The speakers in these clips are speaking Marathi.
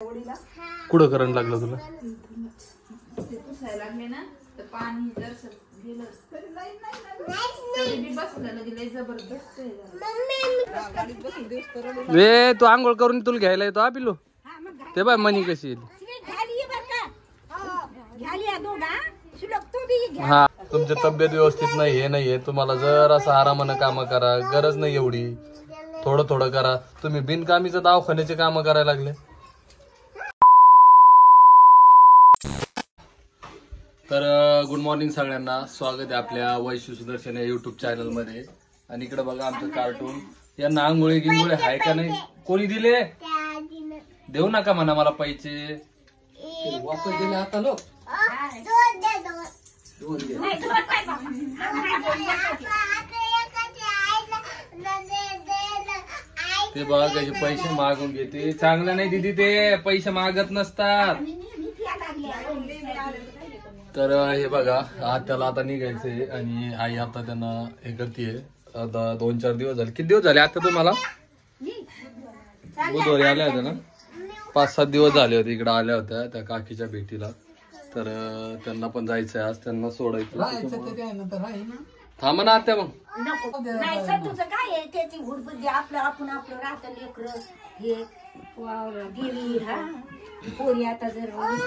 कुठं करंट लागलं तुला? वे तू आंघोळ करून तुला घ्यायला येतो हा पिल्लू. ते बाय मनी कशी येईल. हा तुमची तब्येत व्यवस्थित नाही हे नाहीये, तुम्हाला जर असं आरामानं काम करा, गरज नाही एवढी, थोडं थोडं करा. तुम्ही बिनकामीचं दवाखान्याचे काम करायला लागले. तर गुड मॉर्निंग सगळ्यांना, स्वागत आहे आपल्या वैश्य सुदर्शन या युट्यूब चॅनल मध्ये. आणि इकडे बघा आमचं कार्टून. यांना आंघोळी गिंगोळे आहे का नाही? कोणी दिले? देऊ नका म्हणा मला पैसे. वापस दिले आता लोक. ते बघा त्याचे पैसे मागून घेते. चांगलं नाही दिदी, ते पैसे मागत नसतात. तर हे बघा त्याला आता निघायचंय आणि आई आता त्यांना हे करतीये. आता 2-4 दिवस झाले. किती दिवस झाले आता तुम्हाला? बुधवारी आल्या होत्या ना? 5-7 दिवस झाले होते इकडे आल्या होत्या त्या काकीच्या भेटीला. तर त्यांना पण जायचंय आज, त्यांना सोडायचं. थांबा ना आत्या मग.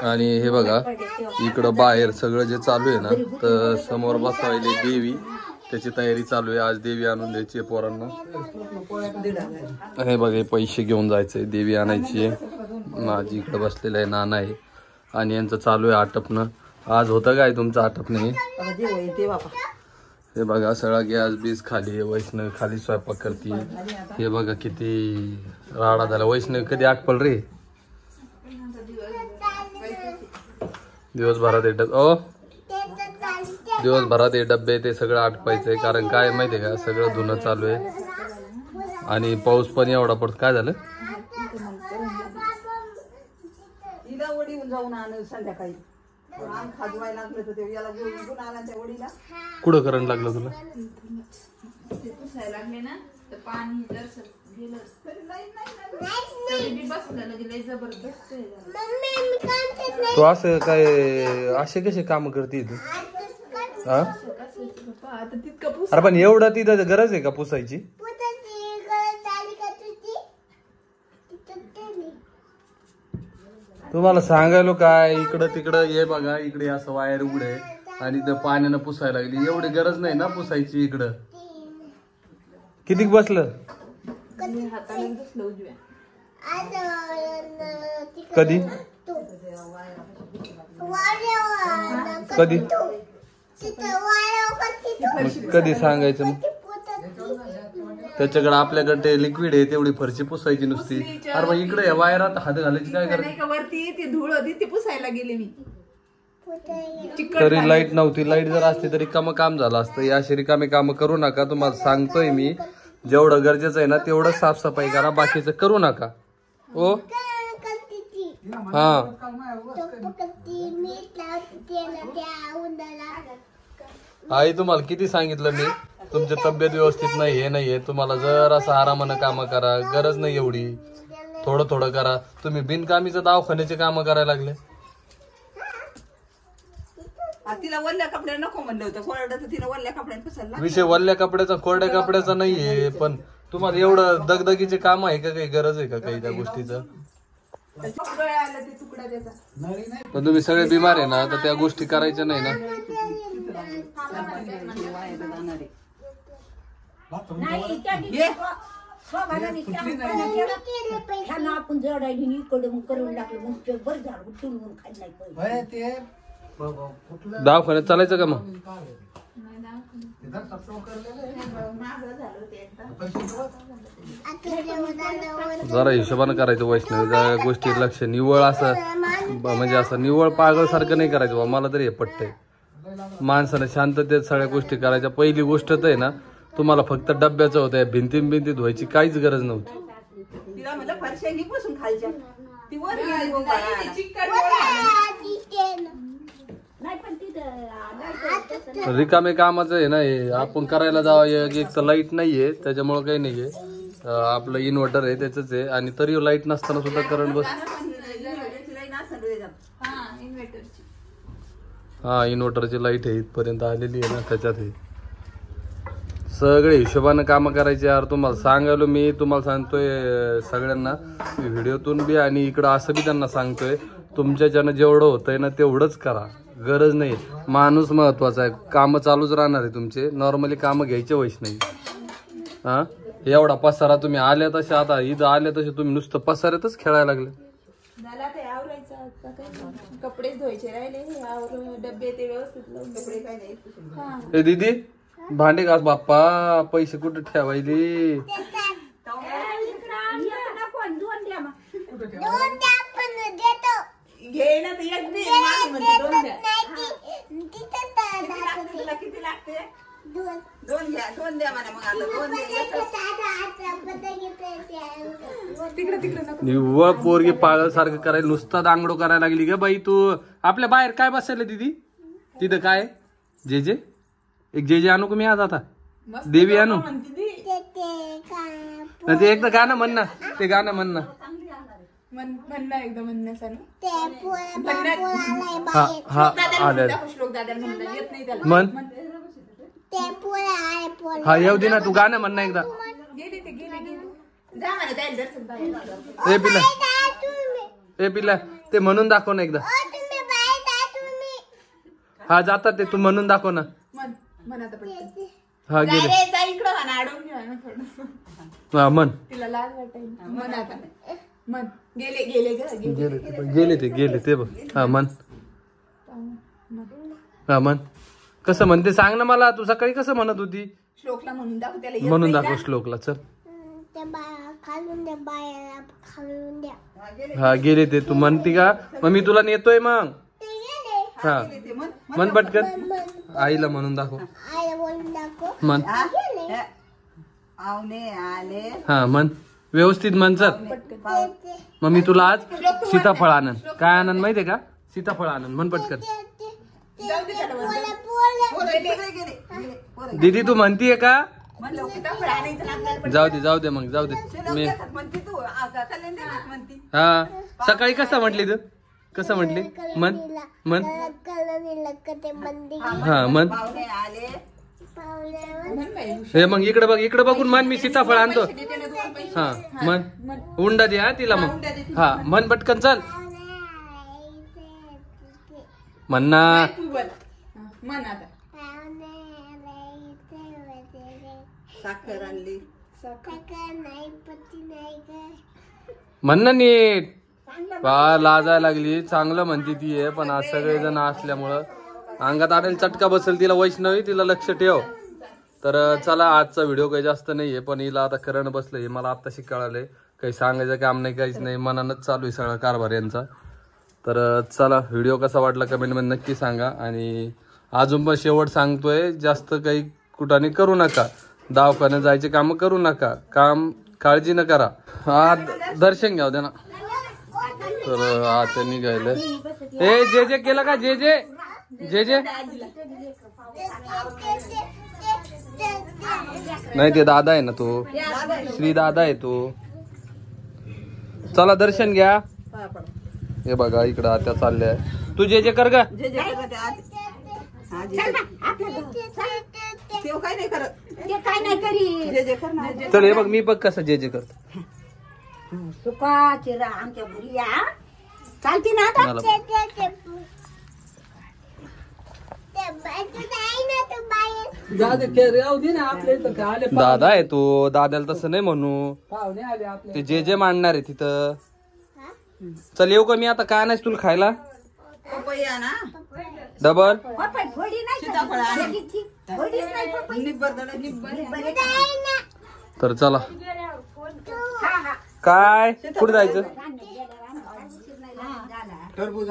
आणि हे बघा इकडं बाहेर सगळं जे चालू आहे ना, तर समोर बसवायले देवी, त्याची तयारी चालू आहे. आज देवी आणून द्यायची आहे पोरांना. हे बघा पैसे घेऊन जायचंय, देवी आणायची आहे. माझी इकडे बसलेला आहे नाना आहे आणि यांचं चालू आहे आटपणं. आज होतं काय तुमचं आटपणे? हे बघा सगळा गॅस बीस खाली आहे. वैष्णव खाली स्वयंपाक करते. हे बघा किती राडा झाला. वैष्णव कधी आटपल रे? दिवसभरात दिवसभरात हे डब्बे ते सगळं आटपायचंय. कारण काय माहितीये का, सगळं धुणं चालू आहे आणि पाऊस पण एवढा पडतो. काय झालं? कुठं करंट लागलं तुला? तू असं काय असे कसे काम करते तू? अरे पण एवढं तिथं गरज आहे का पुसायची? तुम्हाला सांगायलो काय, इकडं तिकडं हे बघा, इकडे असं वायर उघडे आणि त्या पाण्यानं पुसायला लागली. एवढी गरज नाही ना पुसायची. इकडं किती बसलं? कधी कधी कधी सांगायचं मग? त्याच्याकडे आपल्याकडे ते लिक्विड आहे, तेवढी फरची पुसायची नुसती. अरे मग इकडे या वायरात हात घालायची काय करायचं? वरती ती धूळ होती ती पुसायला गेली मी. तरी लाईट नव्हती. लाईट जर असती तरी काम झालं असतं. या अशी रिकामी काम करू नका. तुम्हाला सांगतोय मी, जेवढं गरजेचं आहे ना तेवढं साफसफाई करा, बाकीचं करू नका. ओ हा आई तुम्हाला किती सांगितलं मी, तुमची तब्येत व्यवस्थित नाही हे नाहीये, तुम्हाला जर असं आरामानं काम करा, गरज नाही एवढी, थोडं थोडं करा. तुम्ही बिनकामीचं दवाखान्याचे काम करायला लागले. तिला वल्ल्या कपड्या नको म्हणलं होतं, कोरड्याचं तिला वल्ल्या कपड्यात पुसायला. विषय वल्ल्या कपड्याचा कोरड्या कपड्याचा नाहीये, पण तुम्हाला एवढं दगदगीचे काम आहे का? काही गरज आहे का काही त्या गोष्टीचं? पण तुम्ही सगळे बिमार आहे ना, तर त्या गोष्टी करायच्या नाही ना. दवाखान्यात चालायचं का मग? जरा हिशोबानं करायचं वैष्णवी, त्या गोष्टी लक्ष. निव्वळ असं म्हणजे असं निव्वळ पागल सारखं नाही करायचं बा. मला तरी हे पटतंय. माणसानं शांततेत सगळ्या गोष्टी करायच्या. पहिली गोष्ट तर आहे ना, तुम्हाला फक्त डब्याचं होतं, भिंतीत धुवायची काहीच गरज नव्हती. रिकामे कामाचं आहे ना हे. आपण करायला जावं, एक तर लाईट नाहीये त्याच्यामुळे काही नाहीये. आपलं इन्व्हर्टर आहे त्याच आहे, आणि तरी लाईट नसताना सुद्धा करंट बस. लाईन असं रे जात. हा इन्व्हर्टरची. हा इन्व्हर्टरची लाईट आहे इथपर्यंत आलेली आहे ना त्याच्यात हे सगळे हिशोबानं कामं करायचे यार. तुम्हाला सांगायलो मी, तुम्हाला सांगतोय सगळ्यांना व्हिडिओतून बी आणि इकडं असं बी त्यांना सांगतोय तुमच्याच्यानं जेवढं होतंय ना तेवढंच करा. गरज नाही, माणूस महत्वाचा आहे. कामं चालूच राहणार आहे तुमचे, नॉर्मली कामं घ्यायचे वैश नाही. हा एवढा पसारा तुम्ही आल्या तसे, आता इथं आल्या तसे तुम्ही नुसतं पसाऱ्यातच खेळायला लागले. मला ते आवरायचं आता काय कपडे धुवायचे राहिले हे आवर डब्बे ते व्यवस्थित लावून कपडे काय नाही. हा ए दीदी भांडे घास बाप्पा, पैसे कुठे ठेवायले. घे ना तर एक बी माझं म्हणते 2 द्या. तुला किती लागते? 2 घ्या, 2 द्या मला मग आता 2 द्या. निव्वळ पोरगी पागल सारखं करायला नुसता दांगडो करायला लागली ग बाई तू. आपल्या बाहेर काय बसायला दीदी तिथं काय जे जे एक जे जे आणू का मी आज आता देवी आणू ना ते एकदा गाणं म्हण ना, ते गाणं म्हण ना. म्हणणं एकदा म्हणण्यासाठी हा हा आले श्लोक दादा म्हणलं येत नाही त्याला. म्हण हा येऊ दे ना, तू गाणं म्हण ना एकदा. गेले ते गेले जा म्हणा त्याला दर्शन बाहेर. ए पिला, ए पिला ते म्हणून दाखव ना एकदा. हा जातात ते, तू म्हणून दाखव ना. म्हण आता पटकन. हा गेले इकडं म्हणा अडवून घ्या ना थोडं. हा म्हण. तिला लाज वाटेल. म्हण आता म्हण. गेले गेले ग गेले ते गेले ते बघ. हा म्हण, हा म्हण. कसं म्हणते सांग ना मला. तू सकाळी कसं म्हणत होती? श्लोकला म्हणून दाखव त्याला. म्हणून दाखव श्लोकला. चल हा गेले ते. तू म्हणती का मग मी तुला नेतोय मग. हा म्हण पटकन. आईला म्हणून दाखव. म्हण आवने आले. हा म्हण व्यवस्थित म्हण. चल मग मी तुला आज सीताफळ आणन. काय आणन माहितीये का? सीताफळ आणन. म्हण पटकन. दीदी तू म्हणतीये का? जाऊ दे जाऊ दे मग जाऊ दे. मी हा सकाळी कसं म्हटली तू? कसं म्हटली? म्हण म्हण. हा म्हण. हे मग इकडे बघ, इकडे बघून म्हण मी सीताफळ आणतो. हा म्हण. उंडा दे हा तिला मग. हा म्हण पटकन. चल म्हण ना. म्हण आता. साखर आणली. म्हण ना नीट. बा लाजायला लागली. चांगलं म्हणते ती आहे, पण आज सगळेजण असल्यामुळं अंगात आलेला चटका बसेल तिला. वैष्णवी तिला लक्ष ठेव. तर चला आजचा व्हिडिओ काही जास्त नाहीये, पण हिला आता करणं बसलं. हे मला आत्ताशी कळालंय. काही सांगायचं काम नाही, काहीच नाही. मनानच चालू आहे सगळा कारभार यांचा. तर चला व्हिडिओ कसा वाटला कमेंटमध्ये नक्की सांगा. आणि अजून पण शेवट सांगतोय, जास्त काही कुठाने करू नका. दवाखान्यात जायचे काम करू नका. काम काळजी न करा. हा दर्शन घ्याव दे ना. तर आता निघायला ए जे जे केलं का? जे जे जे जे नाही ते दादा आहे ना तो. श्री दादा आहे तो. चला दर्शन घ्या. हे बघा इकडं आता चाललंय. तू जे जे कर ग. जे जे करत ते काय नाही करत. ते काय नाही करी. जे जे कर ना. चल हे बघ मी बघ कसं जे जे करतो. सुखाची रा आमच्या घरी या. चालती ना आता. दादा आहे तो. दादाला तसं नाही म्हणू. ते जे जे मांडणार आहे तिथं. चल येऊ का मी आता? काय नाही तुला खायला? पपैया ना. डबल सीताफळ आणली. निब्बर दडा, निब्बर. तर चला. काय कुठे जायचं?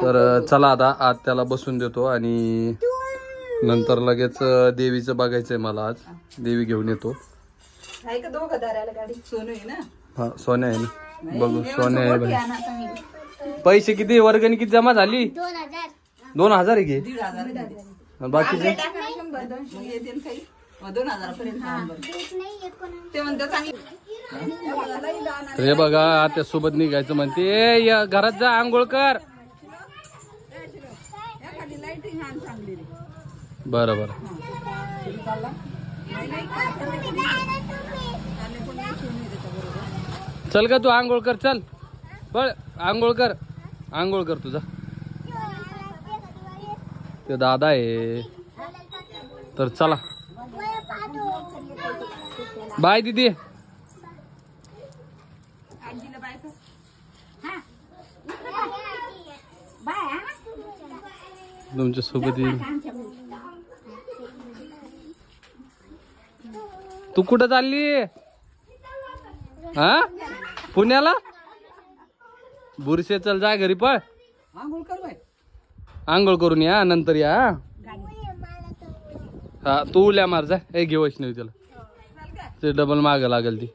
तर चला आता आज त्याला बसून देतो आणि नंतर लगेच देवीचं बघायचंय मला. आज देवी घेऊन येतो. आहे का दोघं धरायला गाडी? सोनू आहे ना. हा सोन्या आहे ना. बघू सोन्या आहे बाई. पैसे किती? वर्गणी किती जमा झाली? 2000 आहे घे. 1,500 बाकीचे 2000 पर्यंत. ते म्हणतात चांगली. हे बघा त्या सोबत निघायचं म्हणते. या घरात जा आंघोळ कर. लाईटिंग छान चांगली रे. बरं बरं नाही, नाही, काय करायचं नाही. चालले पण नाही शिवून येते त्याच्याबरोबर. चल का तू आंघोळ कर चल बळ आंघोळ कर तुझा ते दादा आहे तर चला बाय दीदी आजीला बाय कर. तुमच्या सोबत येईल. तू कुठं चालली हा पुण्याला बुरशे चल जा घरी पळ आंघोळ कर बाय. आंघोळ करून या नंतर या हा तू उल्या मार जा हे घे वैष्णवी त्याला ते डबल माग लागेल ती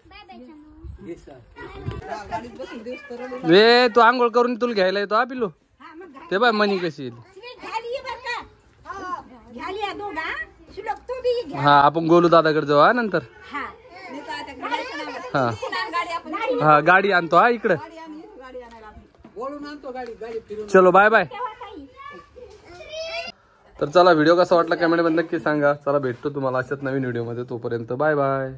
गाडीत बसून दिवस तर वे तू आंघोळ करून तुला घ्यायला येतो हा पिल्लू ते बाय मनी कशी येईल हा आपण गोलू दादाकडे जाऊ हा नंतर हा हा गाडी आणतो हा इकडे बोलून आणतो गाडी फिरून. चलो बाय बाय. तर चला व्हिडिओ कसा वाटला कमेंट मध्ये नक्की सांगा. चला भेटतो तुम्हाला अशाच नवीन व्हिडिओ मध्ये तोपर्यंत बाय बाय.